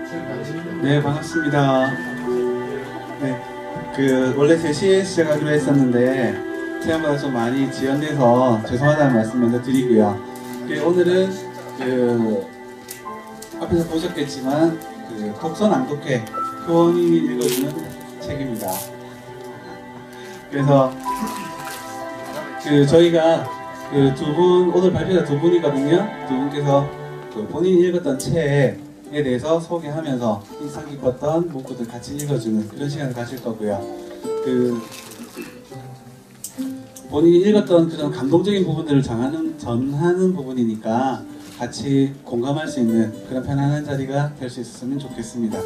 네, 반갑습니다. 네, 원래 3시에 시작하기로 했었는데 생각보다 좀 많이 지연돼서 죄송하다는 말씀 먼저 드리고요. 오늘은 앞에서 보셨겠지만 독서 낭독회 교원이 읽어주는 책입니다. 그래서 저희가 오늘 발표자 2분이거든요. 2분께서 본인이 읽었던 책에 대해서 소개하면서 인상 깊었던 문구들 같이 읽어주는 그런 시간을 가질 거고요. 본인이 읽었던 그런 감동적인 부분들을 전하는 부분이니까 같이 공감할 수 있는 그런 편안한 자리가 될 수 있었으면 좋겠습니다.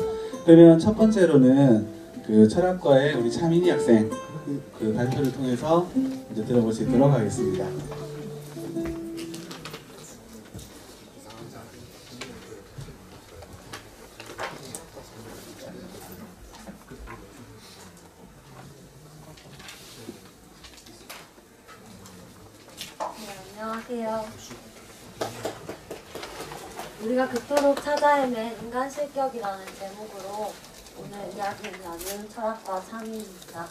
그러면 첫 번째로는 철학과의 우리 차민희 학생 발표를 통해서 이제 들어볼 수 있도록 하겠습니다. 안녕하세요. 우리가 그토록 찾아 헤맨 인간 실격이라는 제목으로 오늘 이야기를 나눈 철학과 차민입니다.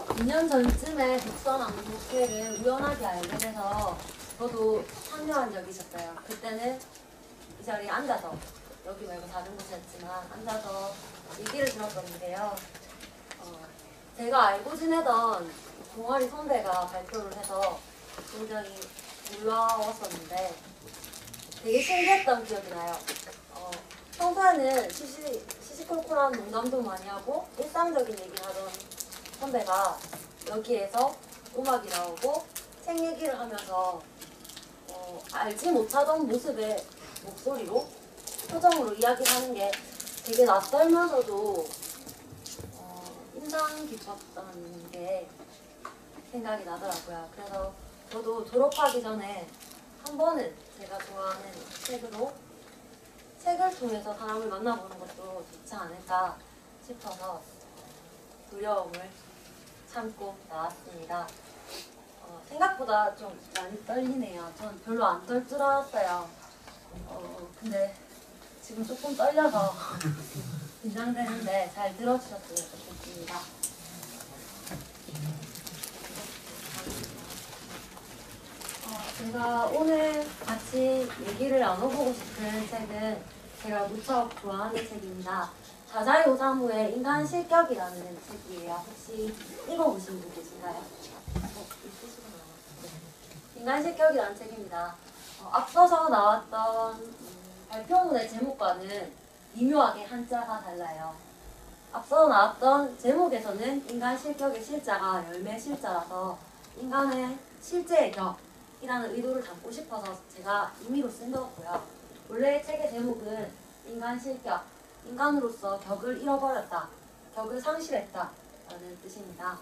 2년 전쯤에 독서 낭독회를 우연하게 알게 돼서 저도 참여한 적이 있었어요. 그때는 이 자리에 앉아서, 여기 말고 다른 곳이었지만 앉아서 얘기를 들었었는데요. 제가 알고 지내던 동아리 선배가 발표를 해서 굉장히 놀라웠었는데 되게 신기했던 기억이 나요. 평소에는 시시콜콜한 농담도 많이 하고 일상적인 얘기를 하던 선배가 여기에서 음악이 나오고 책 얘기를 하면서 알지 못하던 모습의 목소리로, 표정으로 이야기를 하는 게 되게 낯설면서도 인상 깊었던 게 생각이 나더라고요. 그래서 저도 졸업하기 전에 한 번은 제가 좋아하는 책을 통해서 사람을 만나보는 것도 좋지 않을까 싶어서 두려움을 참고 나왔습니다. 생각보다 좀 많이 떨리네요. 전 별로 안 떨 줄 알았어요. 근데 지금 조금 떨려서 긴장되는데 잘 들어주셨으면 좋겠습니다. 제가 오늘 같이 얘기를 나눠보고 싶은 책은 제가 무척 좋아하는 책입니다. 다자이 오사무의 인간 실격이라는 책이에요. 혹시 읽어보신 분 계신가요? 인간 실격이라는 책입니다. 앞서서 나왔던 발표문의 제목과는 미묘하게 한자가 달라요. 앞서 나왔던 제목에서는 인간 실격의 실자가 열매 실자라서 인간의 실제의 격이라는 의도를 담고 싶어서 제가 임의로 쓴 거고요. 원래 책의 제목은 인간 실격, 인간으로서 격을 잃어버렸다, 격을 상실했다 라는 뜻입니다.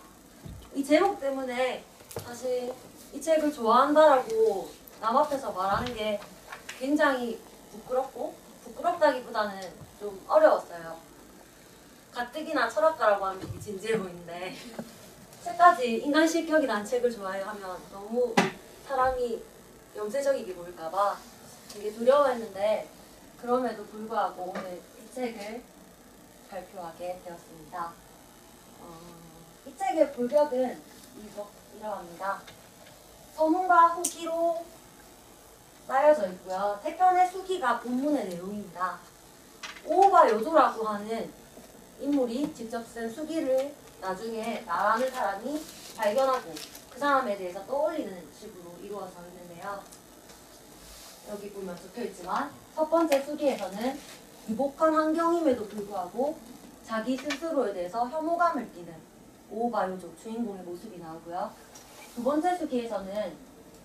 이 제목 때문에 사실 이 책을 좋아한다라고 남 앞에서 말하는 게 굉장히 부끄럽다기보다는 좀 어려웠어요. 가뜩이나 철학가라고 하면 되게 진지해 보이는데 책까지 인간 실격이라는 책을 좋아해 하면 너무 사람이 염세적이게 보일까봐 되게 두려워했는데 그럼에도 불구하고 오늘 이 책을 발표하게 되었습니다. 이 책의 골격은 이러합니다. 서문과 후기로 쌓여져 있고요. 세 편의 수기가 본문의 내용입니다. 오호바 요조라고 하는 인물이 직접 쓴 수기를 나중에 나라는 사람이 발견하고 그 사람에 대해서 떠올리는 식으로 이루어져 있는데요. 여기 보면 적혀있지만 첫 번째 수기에서는 유복한 환경임에도 불구하고 자기 스스로에 대해서 혐오감을 띠는 오호바 요조 주인공의 모습이 나오고요. 두 번째 수기에서는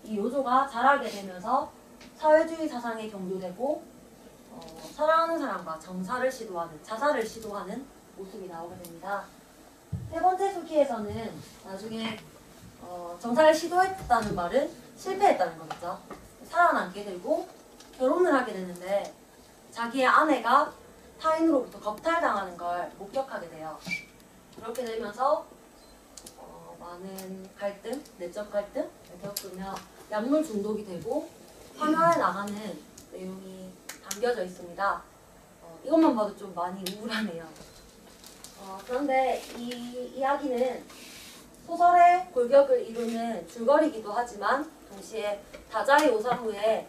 이 요조가 자라게 되면서 사회주의 사상에 경도되고 사랑하는 사람과 자살을 시도하는 모습이 나오게 됩니다. 세 번째 수기에서는 나중에 정사를 시도했다는 말은 실패했다는 거겠죠. 살아남게 되고 결혼을 하게 되는데 자기의 아내가 타인으로부터 겁탈당하는 걸 목격하게 돼요. 그렇게 되면서 많은 갈등, 내적 갈등을 겪으며 약물 중독이 되고 화면에 나가는 내용이 담겨져 있습니다. 이것만 봐도 좀 많이 우울하네요. 그런데 이 이야기는 소설의 골격을 이루는 줄거리이기도 하지만 동시에 다자이 오사무의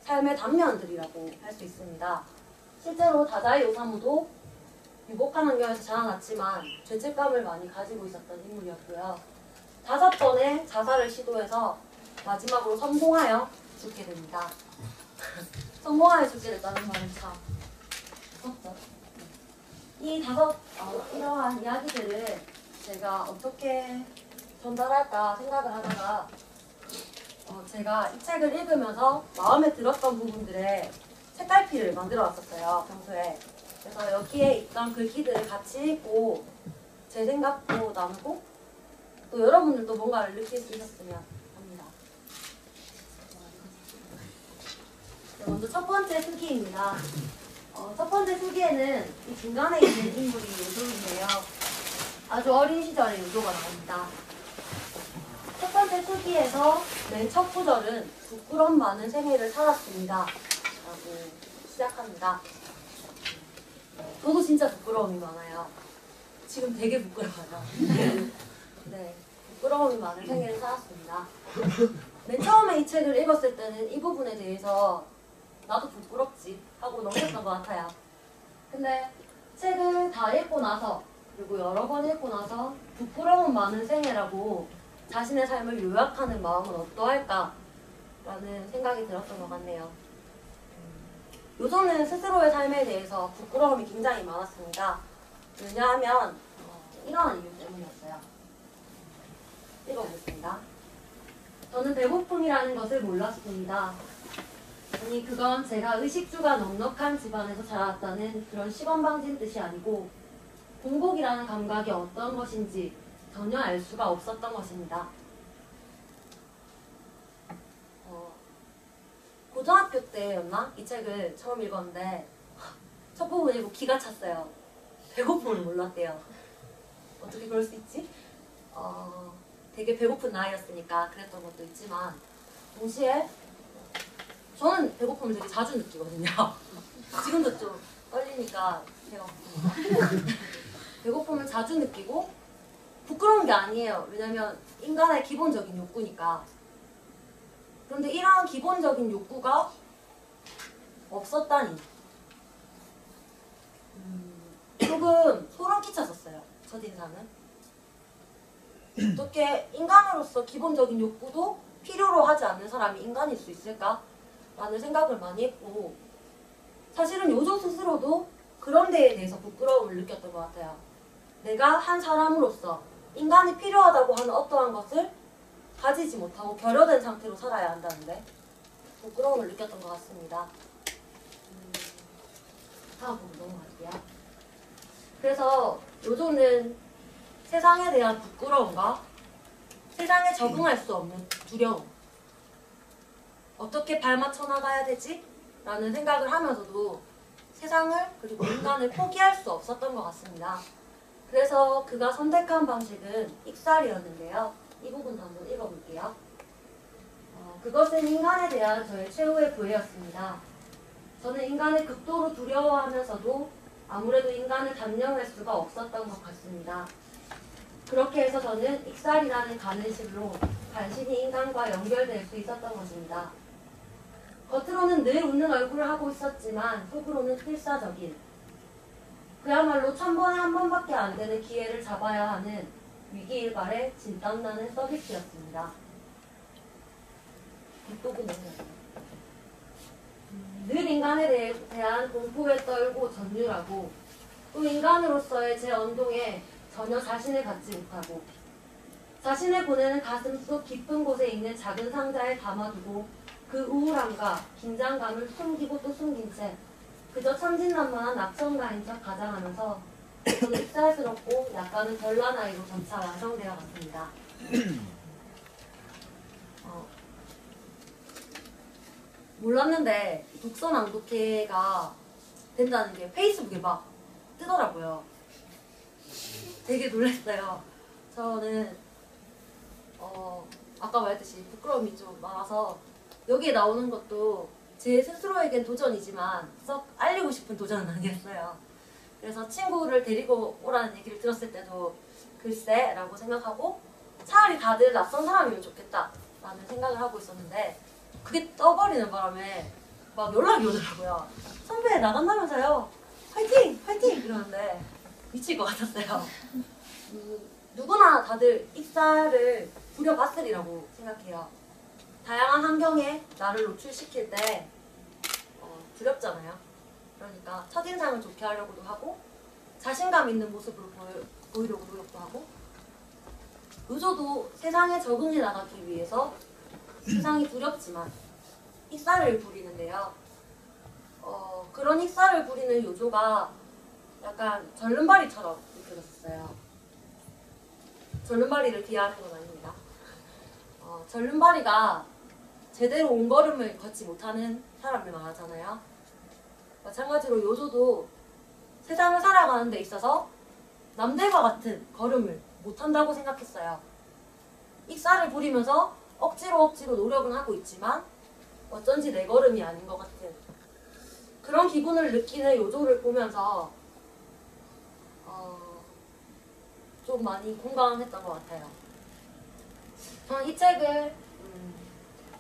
삶의 단면들이라고 할 수 있습니다. 실제로 다자이 오사무도 유복한 환경에서 자라났지만 죄책감을 많이 가지고 있었던 인물이었고요. 5번의 자살을 시도해서 마지막으로 성공하여 죽게 됩니다. 성공하여 죽게 됐다는 말은 참 무섭죠. 이러한 이야기들을 제가 어떻게 전달할까 생각을 하다가 제가 이 책을 읽으면서 마음에 들었던 부분들의 책갈피를 만들어 왔었어요, 평소에. 그래서 여기에 있던 글귀들을 같이 읽고 제 생각도 나누고 또 여러분들도 뭔가를 느낄 수 있었으면 합니다. 먼저 첫 번째 수기입니다. 첫 번째 수기에는 이 중간에 있는 인물이 요조인데요. 아주 어린 시절의 요조가 나옵니다. 첫 번째 수기에서 맨 첫 구절은 부끄럼 많은 생애를 살았습니다 라고 시작합니다. 저도 진짜 부끄러움이 많아요. 지금 되게 부끄러워요. 네, 부끄러움이 많은 생애를 살았습니다. 맨 처음에 이 책을 읽었을 때는 이 부분에 대해서 나도 부끄럽지 하고 넘겼던 것 같아요. 근데 책을 다 읽고 나서 그리고 여러 번 읽고 나서 부끄러움 많은 생애라고 자신의 삶을 요약하는 마음은 어떠할까? 라는 생각이 들었던 것 같네요. 요조는 스스로의 삶에 대해서 부끄러움이 굉장히 많았습니다. 왜냐하면 이러한 이유 때문이었어요. 읽어보겠습니다. 저는 배고픔이라는 것을 몰랐습니다. 아니 그건 제가 의식주가 넉넉한 집안에서 자랐다는 그런 시건방진 뜻이 아니고 공복이라는 감각이 어떤 것인지 전혀 알 수가 없었던 것입니다. 고등학교 때였나? 이 책을 처음 읽었는데 첫 부분 읽고 기가 찼어요. 배고픔을 몰랐대요. 어떻게 그럴 수 있지? 되게 배고픈 나이였으니까 그랬던 것도 있지만 동시에 저는 배고픔을 되게 자주 느끼거든요. 지금도 좀 떨리니까 배가 고픕니다. 배고픔을 자주 느끼고 부끄러운 게 아니에요. 왜냐면 인간의 기본적인 욕구니까. 그런데 이러한 기본적인 욕구가 없었다니 조금 소름 끼쳤었어요. 첫인상은. 어떻게 인간으로서 기본적인 욕구도 필요로 하지 않는 사람이 인간일 수 있을까? 라는 생각을 많이 했고 사실은 요조 스스로도 그런 데에 대해서 부끄러움을 느꼈던 것 같아요. 내가 한 사람으로서 인간이 필요하다고 하는 어떠한 것을 가지지 못하고 결여된 상태로 살아야 한다는데 부끄러움을 느꼈던 것 같습니다. 다음 부분 넘어갈게요. 그래서 요조는 세상에 대한 부끄러움과 세상에 적응할 수 없는 두려움 어떻게 발맞춰 나가야 되지? 라는 생각을 하면서도 세상을 그리고 인간을 포기할 수 없었던 것 같습니다. 그래서 그가 선택한 방식은 익살이었는데요. 이 부분도 한번 읽어볼게요. 그것은 인간에 대한 저의 최후의 부해였습니다. 저는 인간을 극도로 두려워하면서도 아무래도 인간을 단념할 수가 없었던 것 같습니다. 그렇게 해서 저는 익살이라는 가는실로 간신히 인간과 연결될 수 있었던 것입니다. 겉으로는 늘 웃는 얼굴을 하고 있었지만 속으로는 필사적인 그야말로 1000번에 한 번밖에 안 되는 기회를 잡아야 하는 위기일발의 진땀나는 서비스였습니다. 늘 인간에 대한 공포에 떨고 전율하고 또 인간으로서의 제 언동에 전혀 자신을 갖지 못하고 자신을 보내는 가슴속 깊은 곳에 있는 작은 상자에 담아두고 그 우울함과 긴장감을 숨기고 또 숨긴 채 그저 천진난만한 낙천가인 척 가장하면서 저는 익살스럽고 약간은 별난 아이로 점차 완성되어 갔습니다. 몰랐는데 독서 낭독회가 된다는 게 페이스북에 막 뜨더라고요. 되게 놀랐어요. 저는 아까 말했듯이 부끄러움이 좀 많아서 여기에 나오는 것도 제 스스로에겐 도전이지만 썩 알리고 싶은 도전은 아니었어요. 그래서 친구를 데리고 오라는 얘기를 들었을 때도 글쎄 라고 생각하고 차라리 다들 낯선 사람이면 좋겠다 라는 생각을 하고 있었는데 그게 떠버리는 바람에 막 연락이 오더라고요. 선배 나간다면서요. 화이팅! 화이팅! 이러는데 미칠 것 같았어요. 누구나 다들 익사를 부려봤으리라고 생각해요. 다양한 환경에 나를 노출시킬 때 두렵잖아요. 그러니까 첫인상을 좋게 하려고도 하고 자신감 있는 모습으로 보이려고 노력도 하고 요조도 세상에 적응해 나가기 위해서 세상이 두렵지만 익사를 부리는데요. 그런 익사를 부리는 요조가 약간 절름발이처럼 느껴졌어요. 절름발이를 비하하는 건 아닙니다. 절름발이가 제대로 온걸음을 걷지 못하는 사람들 말하잖아요. 마찬가지로 요조도 세상을 살아가는 데 있어서 남들과 같은 걸음을 못한다고 생각했어요. 익사를 부리면서 억지로 노력은 하고 있지만 어쩐지 내 걸음이 아닌 것 같은 그런 기분을 느끼는 요조를 보면서 좀 많이 공감했던 것 같아요. 저는 이 책을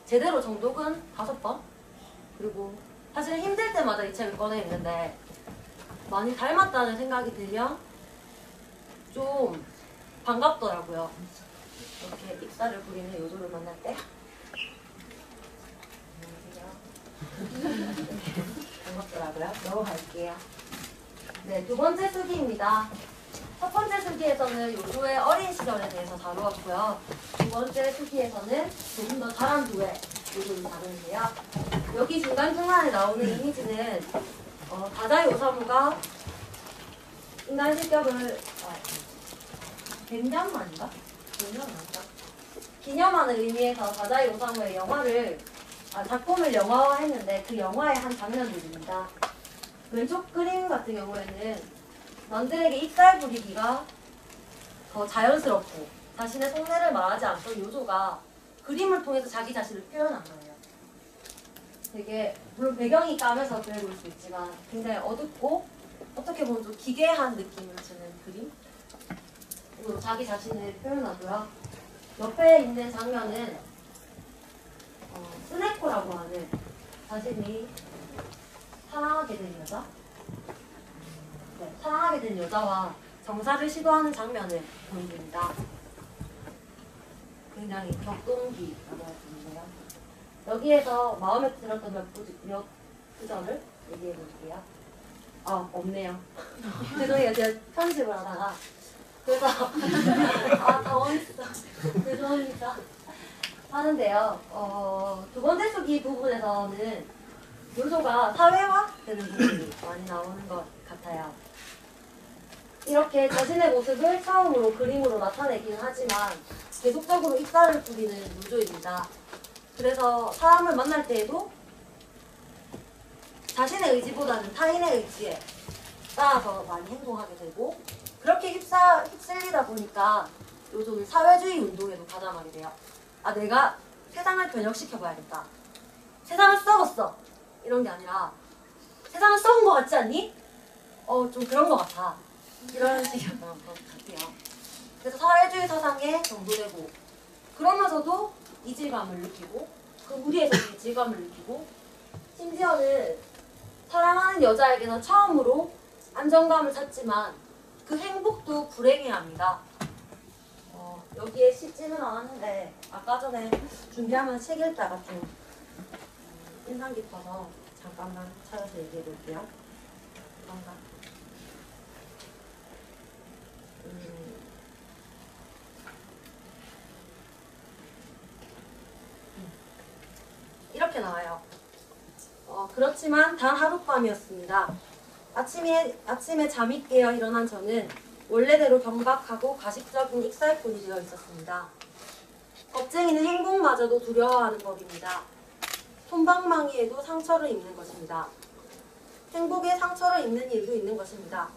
제대로 정독은 5번 그리고 사실 힘들 때마다 이 책을 꺼내 읽는데 많이 닮았다는 생각이 들면 좀 반갑더라고요. 이렇게 익사를 부리는 요조를 만날 때 반갑더라고요. 넘어갈게요. 네, 2번째 수기입니다. 첫 번째 수기에서는 요조의 어린 시절에 대해서 다루었고요. 2번째 수기에서는 조금 더 자란 후에 요조를 다루는데요. 여기 중간중간에 나오는 이미지는 다자이 오사무가 인간 실격을 갱년만인가? 기념하는 의미에서 다자이 오사무의 작품을 영화화했는데 그 영화의 한 장면들입니다. 왼쪽 그림 같은 경우에는 남들에게 익살 부리기가 더 자연스럽고 자신의 속내를 말하지 않던 요조가 그림을 통해서 자기 자신을 표현한 거예요. 되게 물론 배경이 까매서 그래 보일 수 있지만 굉장히 어둡고 어떻게 보면 좀 기괴한 느낌을 주는 그림으로 자기 자신을 표현하고요. 옆에 있는 장면은 스네코라고 하는 자신이 사랑하게 된 여자? 네, 사랑하게 된 여자와 정사를 시도하는 장면을 보여줍니다. 굉장히 격동기라고 할 수 있는데요. 여기에서 마음에 들었던 몇 구절을 얘기해 볼게요. 없네요. 죄송해요. 제가 편집을 하다가 그래서 당황했어. 죄송합니다. 하는데요. 2번째 수기 부분에서는 요조가 사회화되는 부분이 많이 나오는 것 같아요. 이렇게 자신의 모습을 처음으로 그림으로 나타내기는 하지만 계속적으로 익사를 부리는 요조입니다. 그래서 사람을 만날 때에도 자신의 의지보다는 타인의 의지에 따라서 많이 행동하게 되고 그렇게 휩쓸리다 보니까 요조는 사회주의 운동에도 가담하게 돼요. 내가 세상을 변혁시켜봐야겠다. 세상을 썩었어. 이런 게 아니라 세상을 썩은 것 같지 않니? 좀 그런 것 같아. 이런 식이었던 것 같아요. 그래서 사회주의 사상에 정도되고 그러면서도 이질감을 느끼고 그 무리에서 이질감을 느끼고 심지어는 사랑하는 여자에게서 처음으로 안정감을 찾지만 그 행복도 불행해합니다. 여기에 씻지는 않았는데 아까 전에 준비하면서 책 읽다가 좀 인상 깊어서 잠깐만 찾아서 얘기해 볼게요. 이렇게 나와요. 그렇지만 단 하룻밤이었습니다. 아침에 잠이 깨어 일어난 저는 원래대로 경박하고 가식적인 익살꾼이 되어 있었습니다. 겁쟁이는 행복마저도 두려워하는 법입니다. 솜방망이에도 상처를 입는 것입니다. 행복에 상처를 입는 일도 있는 것입니다.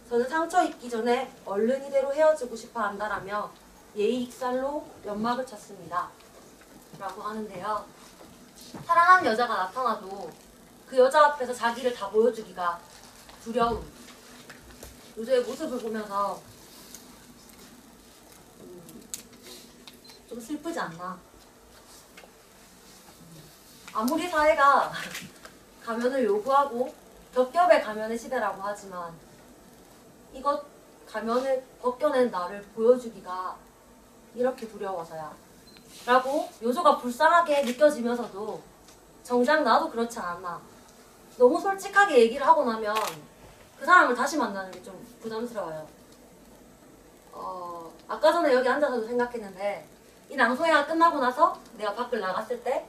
저는 상처 입기 전에 얼른 이대로 헤어지고 싶어 한다라며 예의 익살로 연막을 쳤습니다. 라고 하는데요. 사랑하는 여자가 나타나도 그 여자 앞에서 자기를 다 보여주기가 두려움. 요조의 모습을 보면서 좀 슬프지 않나. 아무리 사회가 가면을 요구하고 겹겹의 가면의 시대라고 하지만 이것 가면을 벗겨낸 나를 보여주기가 이렇게 두려워서야 라고 요조가 불쌍하게 느껴지면서도 정작 나도 그렇지 않았나. 너무 솔직하게 얘기를 하고 나면 그 사람을 다시 만나는 게 좀 부담스러워요. 아까 전에 여기 앉아서도 생각했는데 이 낭송회가 끝나고 나서 내가 밖을 나갔을 때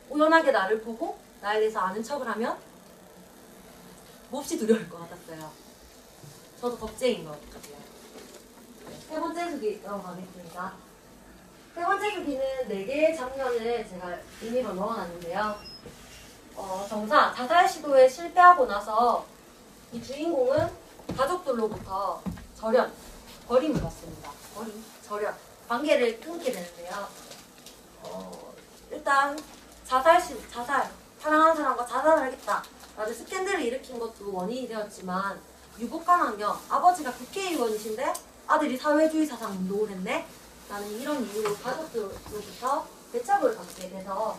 우연하게 나를 보고 나에 대해서 아는 척을 하면 몹시 두려울 것 같았어요. 저도 겁쟁이인 것 같아요. 세 번째 주기 넘어가겠습니다. 세 번째 주기는 4개의 장면을 제가 의미로 넣어놨는데요. 정사, 자살 시도에 실패하고 나서 이 주인공은 가족들로부터 버림을 받습니다. 절연. 관계를 끊게 되는데요. 일단 사랑하는 사람과 자살을 하겠다 라는 스캔들을 일으킨 것도 원인이 되었지만 유복한 환경, 아버지가 국회의원이신데 아들이 사회주의 사상 운동을 했네? 라는 이런 이유로 가족들로부터 배척을 받게 돼서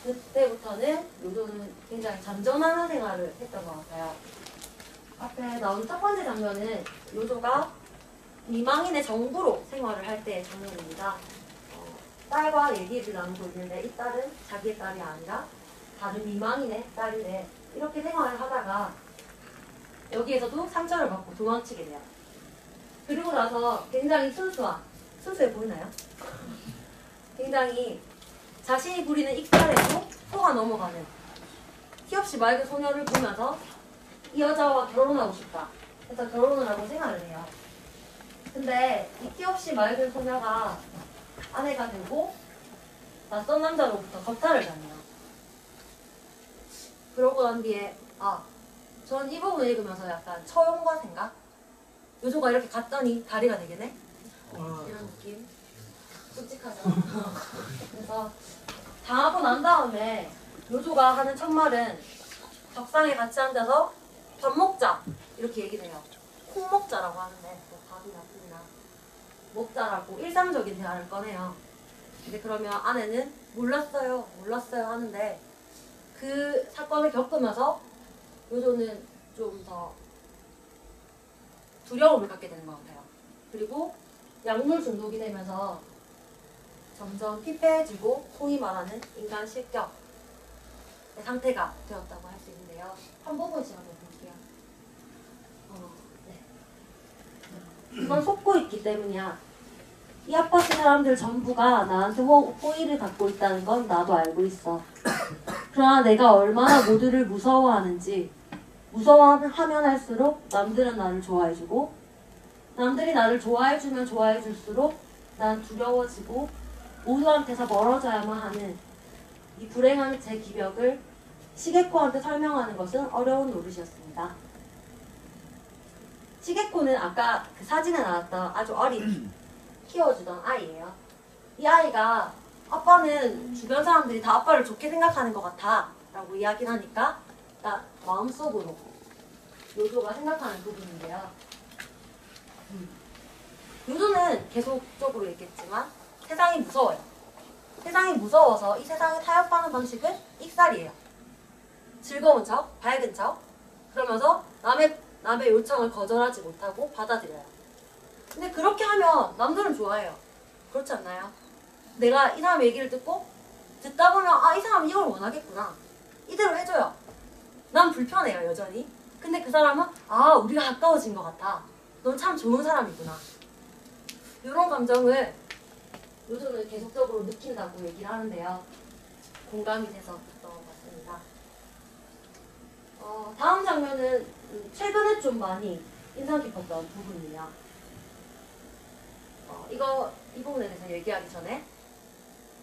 그때부터는 요조는 굉장히 잔존하는 생활을 했던 것 같아요. 앞에 나온 첫 번째 장면은 요조가 미망인의 정부로 생활을 할 때의 장면입니다. 딸과 얘기를 나누고 있는데 이 딸은 자기의 딸이 아니라 다른 미망인의 딸이래. 이렇게 생활을 하다가 여기에서도 상처를 받고 도망치게 돼요. 그리고 나서 굉장히 순수해 보이나요? 굉장히 자신이 부리는 익살에도 속아 넘어가는 티없이 맑은 소녀를 보면서 이 여자와 결혼하고 싶다. 그래서 결혼을 하고 생활을 해요. 근데 이 티없이 맑은 소녀가 아내가 되고 낯선 남자로부터 겁탈을 당해요. 그러고 난 뒤에 전 이 부분을 읽으면서 약간 처용과 생각? 요조가 이렇게 갔더니 다리가 되겠네? 이런 느낌? 솔직하죠? 그래서 당하고 난 다음에 요조가 하는 첫 말은 적상에 같이 앉아서 밥 먹자 이렇게 얘기를 해요. 콩 먹자라고 하는데 뭐 밥이 나쁘나 먹자라고 일상적인 대화를 꺼내요. 근데 그러면 아내는 몰랐어요 하는데 그 사건을 겪으면서 요조는 좀 더 두려움을 갖게 되는 것 같아요. 그리고 약물 중독이 되면서 점점 피폐해지고 소위 말하는 인간 실격의 상태가 되었다고 할 수 있는데요. 한 부분씩 한번 볼게요. 그건 속고 있기 때문이야. 이 아파트 사람들 전부가 나한테 호의를 갖고 있다는 건 나도 알고 있어. 그러나 내가 얼마나 모두를 무서워하는지 무서워하면 할수록 남들은 나를 좋아해주고 남들이 나를 좋아해주면 좋아해줄수록 난 두려워지고 모두한테서 멀어져야만 하는 이 불행한 제 기벽을 시게코한테 설명하는 것은 어려운 노릇이었습니다. 시게코는 아까 그 사진에 나왔던 아주 어린 키워주던 아이예요. 이 아이가 아빠는 주변 사람들이 다 아빠를 좋게 생각하는 것 같아 라고 이야기를 하니까 나 마음속으로 요조가 생각하는 부분인데요. 요조는 계속적으로 얘기했지만 세상이 무서워요. 세상이 무서워서 이 세상에 타협하는 방식은 익살이에요. 즐거운 척, 밝은 척 그러면서 남의 요청을 거절하지 못하고 받아들여요. 근데 그렇게 하면 남들은 좋아해요. 그렇지 않나요? 내가 이 사람 얘기를 듣다 보면 이 사람 이걸 원하겠구나. 이대로 해줘요. 난 불편해요 여전히. 근데 그 사람은 우리가 가까워진 것 같아. 넌 참 좋은 사람이구나. 이런 감정을 요즘은 계속적으로 느낀다고 얘기를 하는데요. 공감이 돼서 듣던 것 같습니다. 다음 장면은 최근에 좀 많이 인상 깊었던 부분이에요. 이 부분에 대해서 얘기하기 전에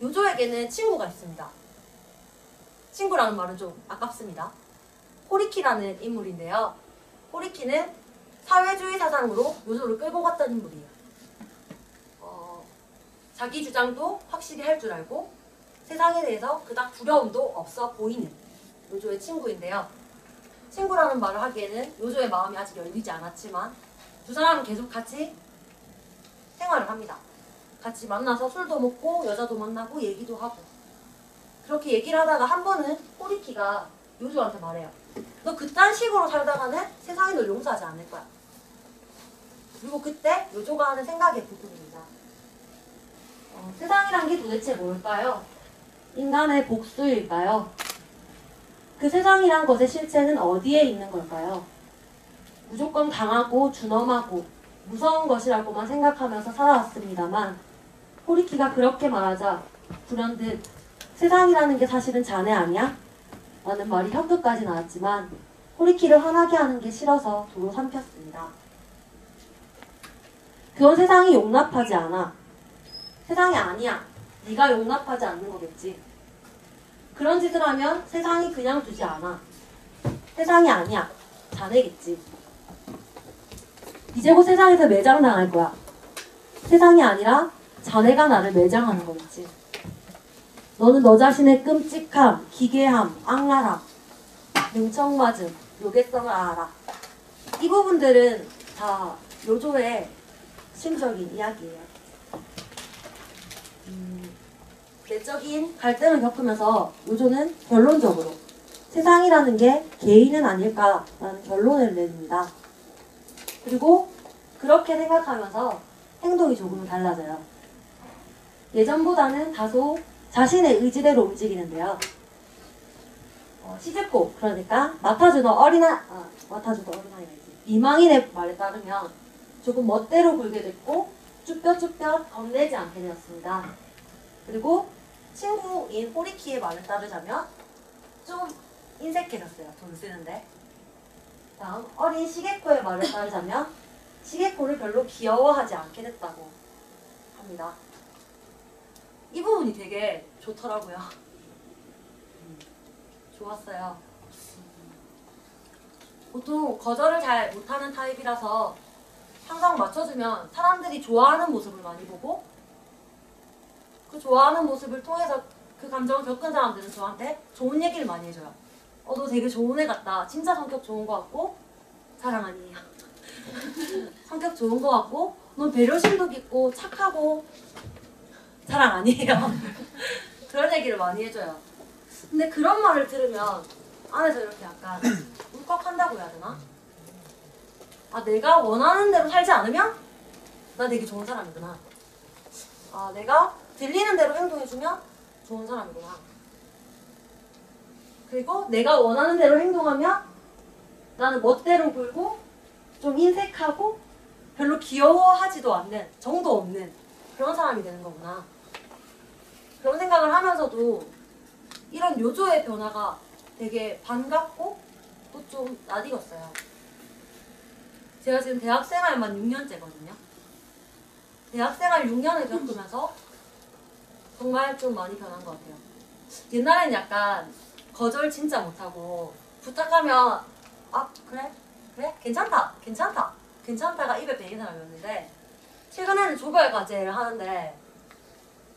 요조에게는 친구가 있습니다. 친구라는 말은 좀 아깝습니다. 호리키라는 인물인데요. 호리키는 사회주의 사상으로 요조를 끌고 갔던 인물이에요. 자기 주장도 확실히 할 줄 알고 세상에 대해서 그닥 두려움도 없어 보이는 요조의 친구인데요. 친구라는 말을 하기에는 요조의 마음이 아직 열리지 않았지만 두 사람은 계속 같이 생활을 합니다. 같이 만나서 술도 먹고 여자도 만나고 얘기도 하고 그렇게 얘기를 하다가 한 번은 호리키가 요조한테 말해요. 너 그딴 식으로 살다가는 세상이 널 용서하지 않을 거야. 그리고 그때 요조가 하는 생각의 부분입니다. 세상이란 게 도대체 뭘까요? 인간의 복수일까요? 그 세상이란 것의 실체는 어디에 있는 걸까요? 무조건 강하고 준엄하고 무서운 것이라고만 생각하면서 살아왔습니다만 호리키가 그렇게 말하자 불현듯 세상이라는 게 사실은 자네 아니야? 라는 말이 혀끝까지 나왔지만 호리키를 화나게 하는 게 싫어서 도로 삼켰습니다. 그건 세상이 용납하지 않아. 세상이 아니야. 네가 용납하지 않는 거겠지. 그런 짓을 하면 세상이 그냥 두지 않아. 세상이 아니야. 자네겠지. 이제 곧 세상에서 매장당할 거야. 세상이 아니라 자네가 나를 매장하는 거겠지. 너는 너 자신의 끔찍함, 기괴함, 악랄함, 능청맞음, 요괴성을 알아. 이 부분들은 다 요조의 심적인 이야기예요. 내적인 갈등을 겪으면서 요조는 결론적으로 세상이라는 게 개인은 아닐까라는 결론을 내립니다. 그리고 그렇게 생각하면서 행동이 조금 달라져요. 예전보다는 다소 자신의 의지대로 움직이는데요. 시즈코, 그러니까 맡아주던 어린아이지. 미망인의 말에 따르면 조금 멋대로 굴게 됐고 쭈뼛쭈뼛 겁내지 않게 되었습니다. 그리고 친구인 호리키의 말을 따르자면 좀 인색해졌어요. 돈 쓰는데. 다음 어린 시게코의 말을 따르자면 시게코를 별로 귀여워하지 않게 됐다고 합니다. 이 부분이 되게 좋더라고요. 좋았어요. 보통 거절을 잘 못하는 타입이라서 항상 맞춰주면 사람들이 좋아하는 모습을 많이 보고 그 좋아하는 모습을 통해서 그 감정을 겪은 사람들은 저한테 좋은 얘기를 많이 해줘요. 너 되게 좋은 애 같다. 진짜 성격 좋은 거 같고 자랑 아니에요. 성격 좋은 거 같고 넌 배려심도 깊고 착하고 자랑 아니에요. 그런 얘기를 많이 해줘요. 근데 그런 말을 들으면 안에서 이렇게 약간 울컥한다고 해야 되나? 내가 원하는 대로 살지 않으면 나 되게 좋은 사람이구나. 내가 들리는 대로 행동해주면 좋은 사람이구나. 그리고 내가 원하는 대로 행동하면 나는 멋대로 굴고 좀 인색하고 별로 귀여워하지도 않는, 정도 없는 그런 사람이 되는 거구나. 그런 생각을 하면서도 이런 요조의 변화가 되게 반갑고 또 좀 낯익었어요. 제가 지금 대학생활만 6년째거든요. 대학생활 6년을 겪으면서 정말 좀 많이 변한 것 같아요. 옛날에는 약간 거절 진짜 못하고 부탁하면 그래? 괜찮다가 입에 배인 사람이었는데 최근에는 조별 과제를 하는데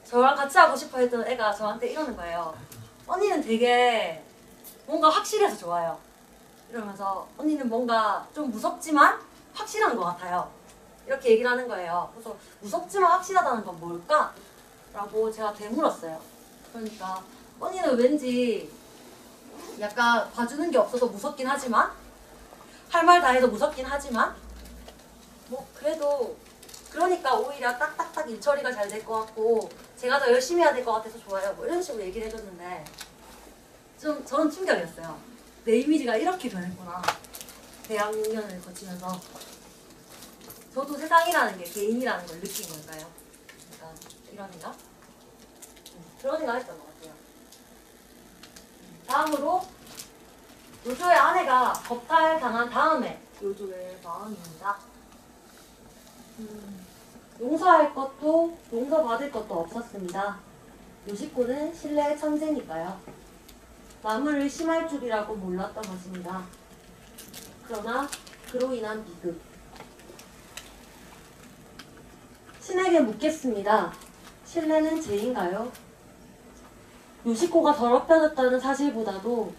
저랑 같이 하고 싶어 했던 애가 저한테 이러는 거예요. 언니는 되게 뭔가 확실해서 좋아요. 이러면서 언니는 뭔가 좀 무섭지만 확실한 것 같아요. 이렇게 얘기를 하는 거예요. 그래서 무섭지만 확실하다는 건 뭘까? 라고 제가 되물었어요. 그러니까 언니는 왠지 약간 봐주는 게 없어서 무섭긴 하지만 할 말 다 해서 무섭긴 하지만 그래도 그러니까 오히려 딱딱딱 일 처리가 잘 될 것 같고 제가 더 열심히 해야 될 것 같아서 좋아요. 이런 식으로 얘기를 해줬는데 좀 저는 충격이었어요. 내 이미지가 이렇게 변했구나. 대학 6년을 거치면서 저도 세상이라는 게 개인이라는 걸 느낀 걸까요? 약간 이런 생각? 그런 생각 했던 것 같아요. 다음으로 요조의 아내가 겁탈당한 다음에 요조의 마음입니다. 용서할 것도 용서받을 것도 없었습니다. 요시코는 신뢰의 천재니까요. 남을 의심할 줄이라고 몰랐던 것입니다. 그러나 그로 인한 비극. 신에게 묻겠습니다. 신뢰는 죄인가요? 요시코가 더럽혀졌다는 사실보다도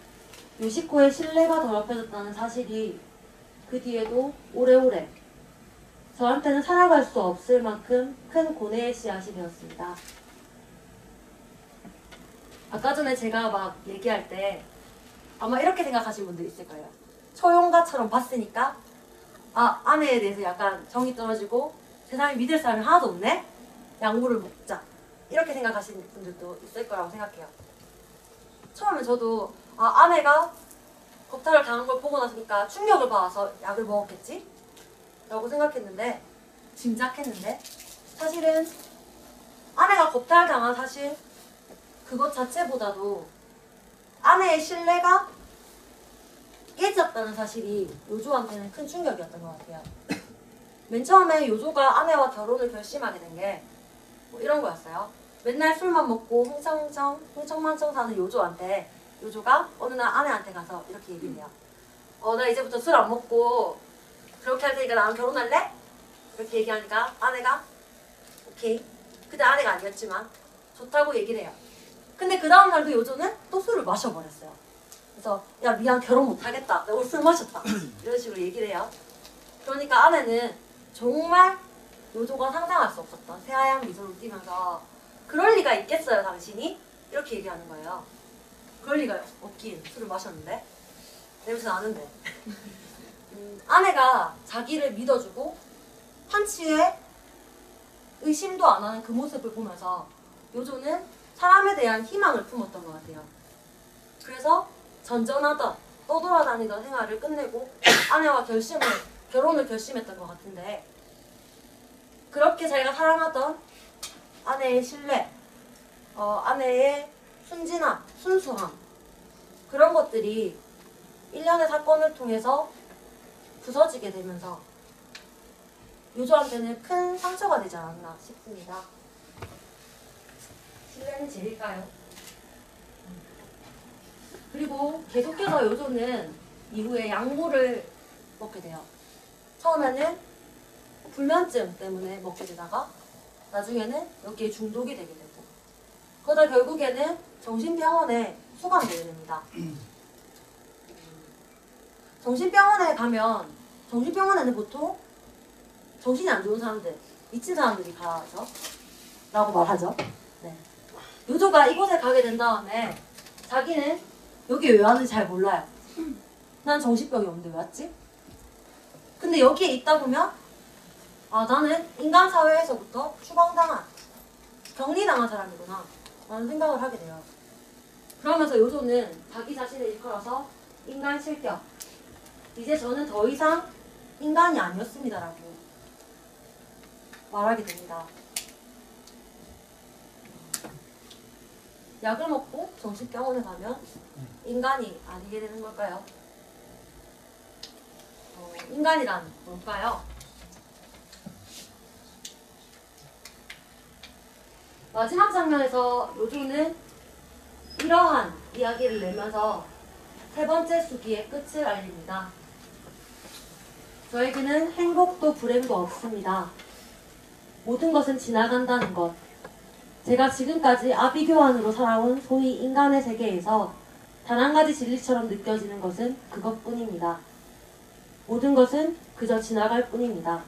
요시코의 신뢰가 더럽혀졌다는 사실이 그 뒤에도 오래오래 저한테는 살아갈 수 없을 만큼 큰 고뇌의 씨앗이 되었습니다. 아까 전에 제가 막 얘기할 때 아마 이렇게 생각하신 분들 있을 거예요. 초용가처럼 봤으니까 아내에 대해서 약간 정이 떨어지고 세상에 믿을 사람이 하나도 없네? 약물을 먹자. 이렇게 생각하시는 분들도 있을 거라고 생각해요. 처음에 저도 아내가 겁탈을 당한 걸 보고 나서니까 충격을 받아서 약을 먹었겠지? 라고 생각했는데 짐작했는데 사실은 아내가 겁탈을 당한 사실 그것 자체보다도 아내의 신뢰가 깨졌다는 사실이 요조한테는 큰 충격이었던 것 같아요. 맨 처음에 요조가 아내와 결혼을 결심하게 된 게 뭐 이런 거였어요. 맨날 술만 먹고 흥청망청 사는 요조한테 요조가 어느 날 아내한테 가서 이렇게 얘기를 해요. 나 이제부터 술 안 먹고 그렇게 할 테니까 나랑 결혼할래? 이렇게 얘기하니까 아내가 오케이. 그때 아내가 아니었지만 좋다고 얘기를 해요. 근데 그 다음날도 요조는 또 술을 마셔버렸어요. 그래서 야 미안 결혼 못하겠다. 내가 오늘 술 마셨다. 이런 식으로 얘기를 해요. 그러니까 아내는 정말 요조가 상상할 수 없었던 새하얀 미소를 띠면서 그럴 리가 있겠어요 당신이? 이렇게 얘기하는 거예요. 그럴 리가 없긴 술을 마셨는데 냄새 나는데 아내가 자기를 믿어주고 한치의 의심도 안 하는 그 모습을 보면서 요조는 사람에 대한 희망을 품었던 것 같아요. 그래서 전전하던 떠돌아다니던 생활을 끝내고 아내와 결혼을 결심했던 것 같은데 그렇게 자기가 사랑하던 아내의 신뢰, 아내의 순진함, 순수함 그런 것들이 일련의 사건을 통해서 부서지게 되면서 요조한테는 큰 상처가 되지 않았나 싶습니다. 신뢰는 죄일까요? 그리고 계속해서 요조는 이후에 약물을 먹게 돼요. 처음에는 불면증 때문에 먹게 되다가 나중에는 여기에 중독이 되게 되고 그러다 결국에는 정신병원에 수감되게 됩니다. 정신병원에 가면 정신병원에는 보통 정신이 안 좋은 사람들, 미친 사람들이 가죠. 라고 말하죠. 네. 요조가 이곳에 가게 된 다음에 자기는 여기 왜 왔는지 잘 몰라요. 난 정신병이 없는데 왜 왔지? 근데 여기에 있다 보면 나는 인간 사회에서부터 추방당한, 격리당한 사람이구나 라는 생각을 하게 돼요. 그러면서 요조는 자기 자신을 일컬어서 인간 실격, 이제 저는 더 이상 인간이 아니었습니다 라고 말하게 됩니다. 약을 먹고 정신병원에 가면 인간이 아니게 되는 걸까요? 인간이란 뭘까요? 마지막 장면에서 요조는 이러한 이야기를 내면서 세 번째 수기의 끝을 알립니다. 저에게는 행복도 불행도 없습니다. 모든 것은 지나간다는 것. 제가 지금까지 아비규환으로 살아온 소위 인간의 세계에서 단 한 가지 진리처럼 느껴지는 것은 그것뿐입니다. 모든 것은 그저 지나갈 뿐입니다.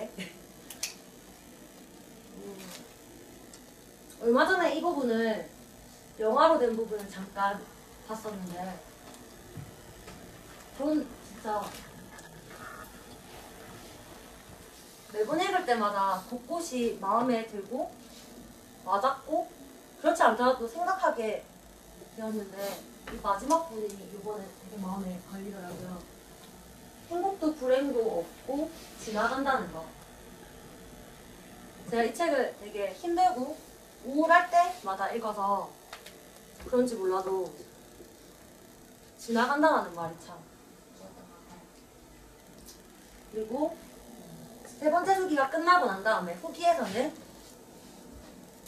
네. 얼마 전에 이 부분을 영화로 된 부분을 잠깐 봤었는데 저는 진짜 매번 읽을 때마다 곳곳이 마음에 들고 와닿고 그렇지 않더라도 생각하게 되었는데 이 마지막 부분이 이번에 되게 마음에 걸리더라고요. 행복도 불행도 없고 지나간다는 거. 제가 이 책을 되게 힘들고 우울할 때마다 읽어서 그런지 몰라도 지나간다는 말이 참 좋았던 것 같아요. 그리고 세 번째 후기가 끝나고 난 다음에 후기에서는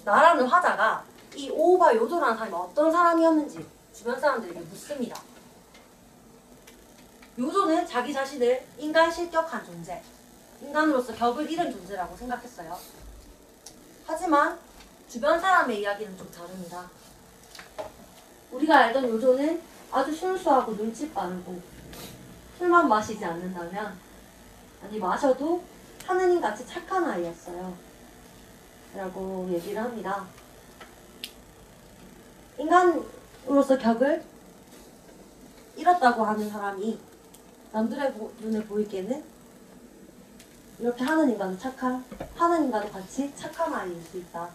나라는 화자가 이 오오바 요조라는 사람이 어떤 사람이었는지 주변 사람들에게 묻습니다. 요조는 자기 자신을 인간 실격한 존재, 인간으로서 격을 잃은 존재라고 생각했어요. 하지만 주변 사람의 이야기는 좀 다릅니다. 우리가 알던 요조는 아주 순수하고 눈치 빠르고 술만 마시지 않는다면, 아니 마셔도 하느님같이 착한 아이였어요 라고 얘기를 합니다. 인간으로서 격을 잃었다고 하는 사람이 남들의 눈에 보이기에는 이렇게 하느님과도 같이 착한 아이일 수 있다.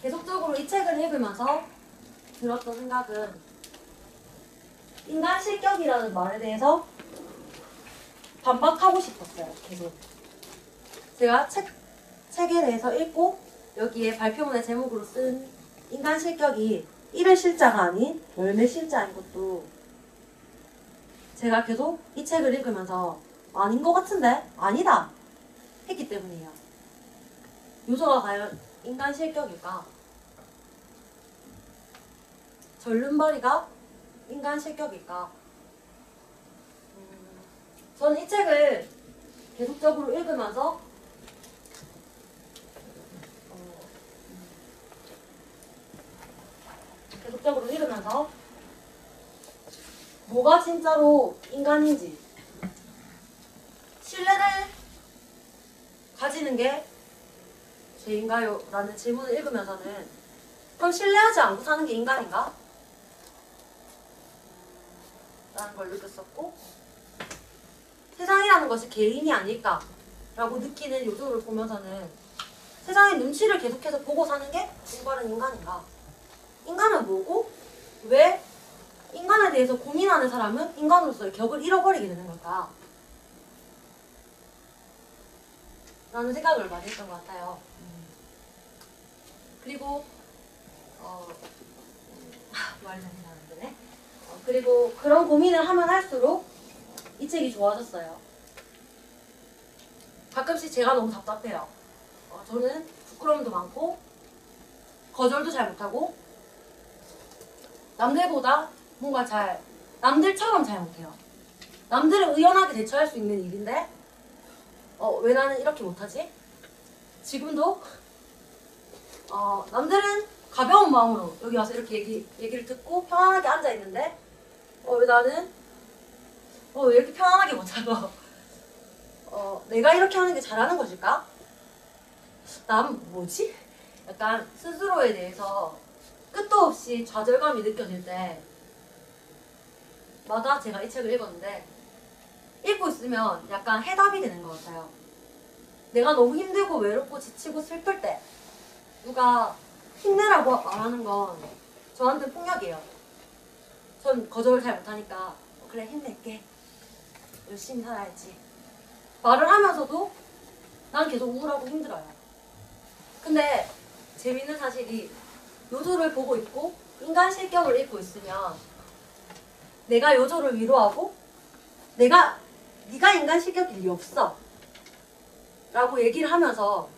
계속적으로 이 책을 읽으면서 들었던 생각은, 인간 실격이라는 말에 대해서 반박하고 싶었어요. 계속 제가 책에 대해서 읽고 여기에 발표문의 제목으로 쓴 인간 실격이 1의 실자가 아닌 열매 실자인 것도 제가 계속 이 책을 읽으면서 아닌 것 같은데? 아니다! 했기 때문이에요. 요조가 과연 인간 실격일까? 절름발이가 인간 실격일까? 저는 이 책을 계속적으로 읽으면서 뭐가 진짜로 인간인지 신뢰를 가지는 게 죄인가요? 라는 질문을 읽으면서는, 그럼 신뢰하지 않고 사는 게 인간인가? 라는 걸 느꼈었고, 세상이라는 것이 개인이 아닐까 라고 느끼는 요조를 보면서는, 세상의 눈치를 계속해서 보고 사는 게 올바른 인간인가? 인간은 뭐고, 왜 인간에 대해서 고민하는 사람은 인간으로서의 격을 잃어버리게 되는 걸까? 라는 생각을 많이 했던 것 같아요. 그리고 말이 잘 안 되네. 그리고 그런 고민을 하면 할수록 이 책이 좋아졌어요. 가끔씩 제가 너무 답답해요. 저는 부끄러움도 많고 거절도 잘 못하고 남들보다 뭔가 남들처럼 잘 못해요. 남들을 의연하게 대처할 수 있는 일인데 왜 나는 이렇게 못하지? 지금도 남들은 가벼운 마음으로 여기 와서 이렇게 얘기를 듣고 편안하게 앉아있는데 왜 나는 왜 이렇게 편안하게 못하고 내가 이렇게 하는 게 잘하는 것일까? 난 뭐지? 약간 스스로에 대해서 끝도 없이 좌절감이 느껴질 때마다 제가 이 책을 읽었는데, 읽고 있으면 약간 해답이 되는 것 같아요. 내가 너무 힘들고 외롭고 지치고 슬플 때 누가 힘내라고 말하는 건 저한테 폭력이에요. 전 거절을 잘 못하니까 그래 힘낼게, 열심히 살아야지 말을 하면서도 난 계속 우울하고 힘들어요. 근데 재밌는 사실이, 요조를 보고 있고 인간 실격을 읽고 있으면 내가 요조를 위로하고 네가 인간 실격일 리 없어 라고 얘기를 하면서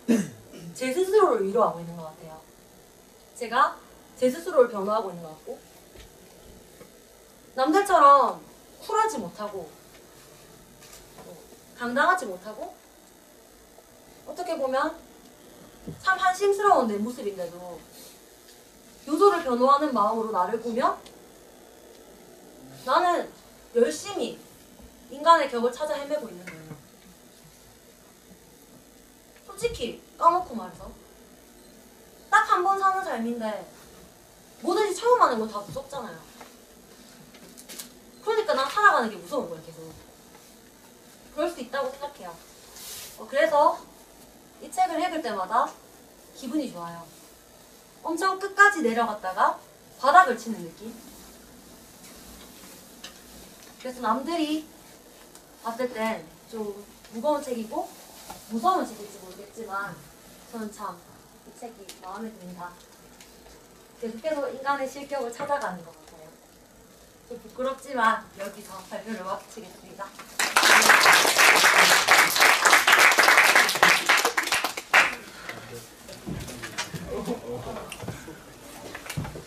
제 스스로를 위로하고 있는 것 같아요. 제가 제 스스로를 변호하고 있는 것 같고, 남들처럼 쿨하지 못하고 당당하지 못하고 어떻게 보면 참 한심스러운 내 모습인데도 요조를 변호하는 마음으로 나를 보며 나는 열심히 인간의 격을 찾아 헤매고 있는 거예요. 솔직히 까놓고 말해서 딱 한 번 사는 삶인데 뭐든지 처음 하는 건 다 무섭잖아요. 그러니까 난 살아가는 게 무서운 거예요. 계속 그럴 수 있다고 생각해요. 그래서 이 책을 읽을 때마다 기분이 좋아요. 엄청 끝까지 내려갔다가 바닥을 치는 느낌. 그래서 남들이 봤을 땐 좀 무거운 책이고 무서운 책일지 모르겠지만 저는 참 이 책이 마음에 듭니다. 계속해서 인간의 실격을 찾아가는 것 같아요. 좀 부끄럽지만 여기서 발표를 마치겠습니다.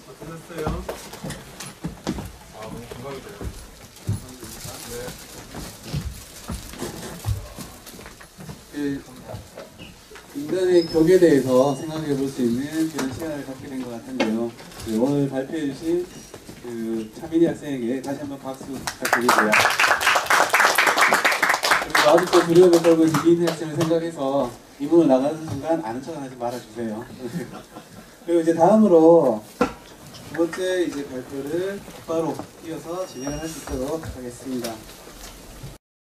어떠셨어요? 그 인간의 격에 대해서 생각해 볼 수 있는 그런 시간을 갖게 된 것 같은데요. 그 오늘 발표해 주신 그 차민희 학생에게 다시 한번 박수 부탁드리고요. 그리고 아직도 두려움에 떨고 있는 민 학생을 생각해서 이문을 나가는 순간 아는 척은 하지 말아주세요. 그리고 이제 다음으로 두 번째 이제 발표를 바로 이어서 진행을 할 수 있도록 하겠습니다.